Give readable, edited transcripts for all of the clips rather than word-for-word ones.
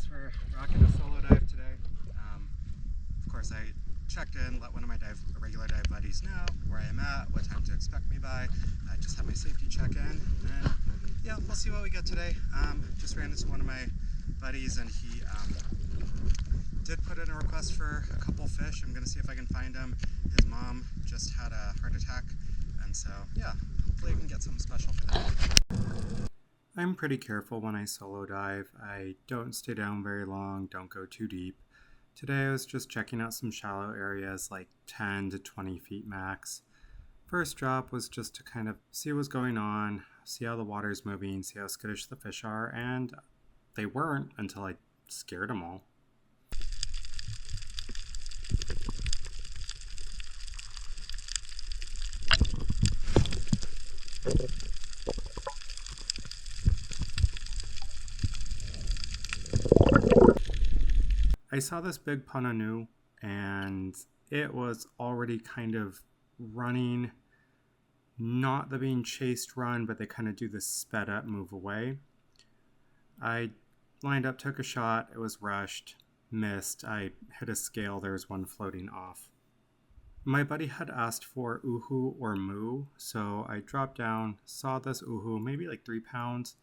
guess we're rocking a solo dive today. Of course, I checked in, let one of my regular dive buddies know where I am at, what time to expect me by. I just had my safety check in, and yeah, we'll see what we get today. Just ran into one of my buddies, and he did put in a request for a couple fish. I'm gonna see if I can find him. His mom just had a heart attack, and so yeah, hopefully I can get something special for them. I'm pretty careful when I solo dive. I don't stay down very long, don't go too deep. Today I was just checking out some shallow areas like 10 to 20 feet max. First drop was just to kind of see what's going on, see how the water's moving, see how skittish the fish are, and they weren't until I scared them all. I saw this big punanu, and it was already kind of running, not the being chased run, but they kind of do this sped up move away. I lined up, took a shot, it was rushed, missed, I hit a scale, there was one floating off. My buddy had asked for uhu or moo, so I dropped down, saw this uhu, maybe like 3 pounds.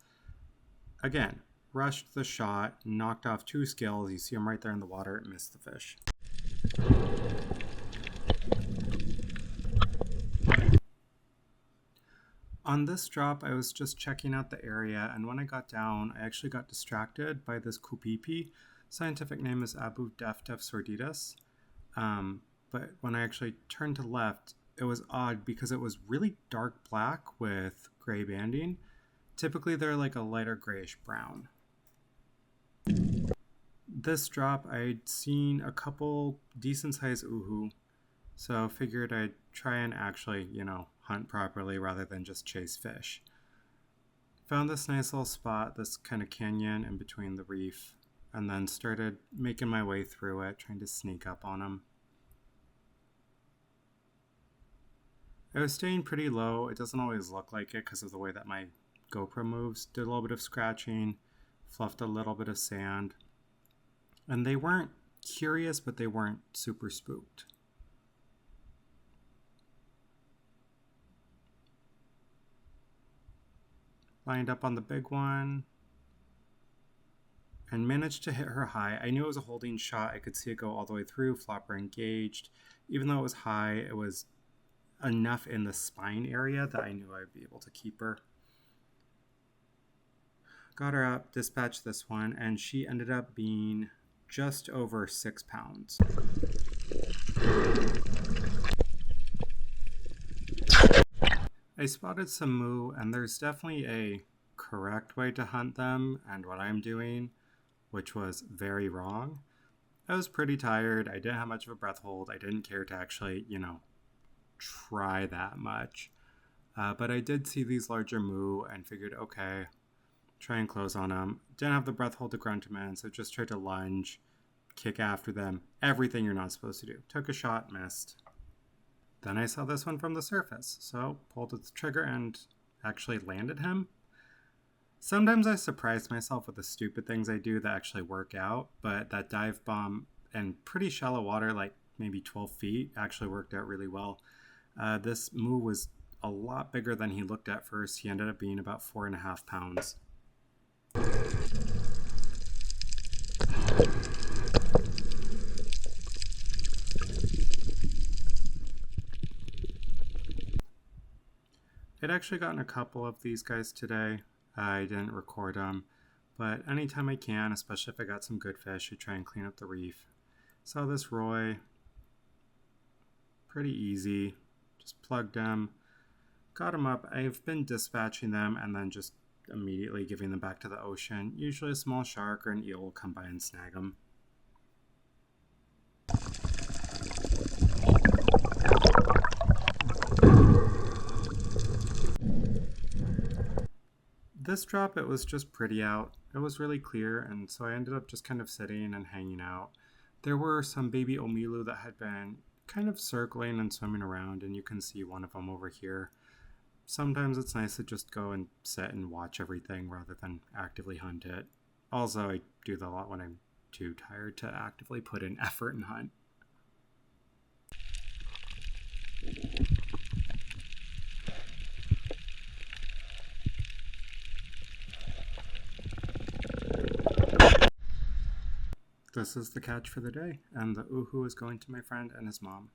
Again, rushed the shot, knocked off 2 scales. You see them right there in the water, missed the fish. On this drop, I was just checking out the area, and when I got down, I actually got distracted by this kupipi. Scientific name is Abu Deftef sordidus. But when I actually turned to left, it was odd because it was really dark black with gray banding. Typically, they're like a lighter grayish brown. This drop, I'd seen a couple decent-sized uhu, so figured I'd try and actually, hunt properly rather than just chase fish. Found this nice little spot, this kind of canyon in between the reef, and then started making my way through it, trying to sneak up on them. I was staying pretty low. It doesn't always look like it because of the way that my GoPro moves. Did a little bit of scratching, fluffed a little bit of sand. And they weren't curious, but they weren't super spooked. Lined up on the big one and managed to hit her high. I knew it was a holding shot. I could see it go all the way through, flopper engaged. Even though it was high, it was enough in the spine area that I knew I'd be able to keep her. Got her up, dispatched this one, and she ended up being just over 6 pounds. I spotted some moo, and there's definitely a correct way to hunt them, and what I'm doing, which was very wrong. I was pretty tired, I didn't have much of a breath hold, I didn't care to actually, try that much. But I did see these larger moo and figured, okay, try and close on them. Didn't have the breath hold to grunt them in, so just tried to lunge, kick after them, everything you're not supposed to do. Took a shot, missed. Then I saw this one from the surface, so pulled the trigger and actually landed him. Sometimes I surprise myself with the stupid things I do that actually work out, but that dive bomb in pretty shallow water, like maybe 12 feet, actually worked out really well. This moo was a lot bigger than he looked at first. He ended up being about 4.5 pounds. I'd actually gotten a couple of these guys today. I didn't record them, but anytime I can, especially if I got some good fish, I try and clean up the reef. Saw this Roy, pretty easy, just plugged him, got him up. I've been dispatching them and then just immediately giving them back to the ocean. Usually a small shark or an eel will come by and snag them. This drop, it was just pretty out. It was really clear, and so I ended up just kind of sitting and hanging out. There were some baby omilu that had been kind of circling and swimming around, and you can see one of them over here. Sometimes it's nice to just go and sit and watch everything rather than actively hunt it. Also, I do that a lot when I'm too tired to actively put in effort and hunt. This is the catch for the day, and the uhu is going to my friend and his mom.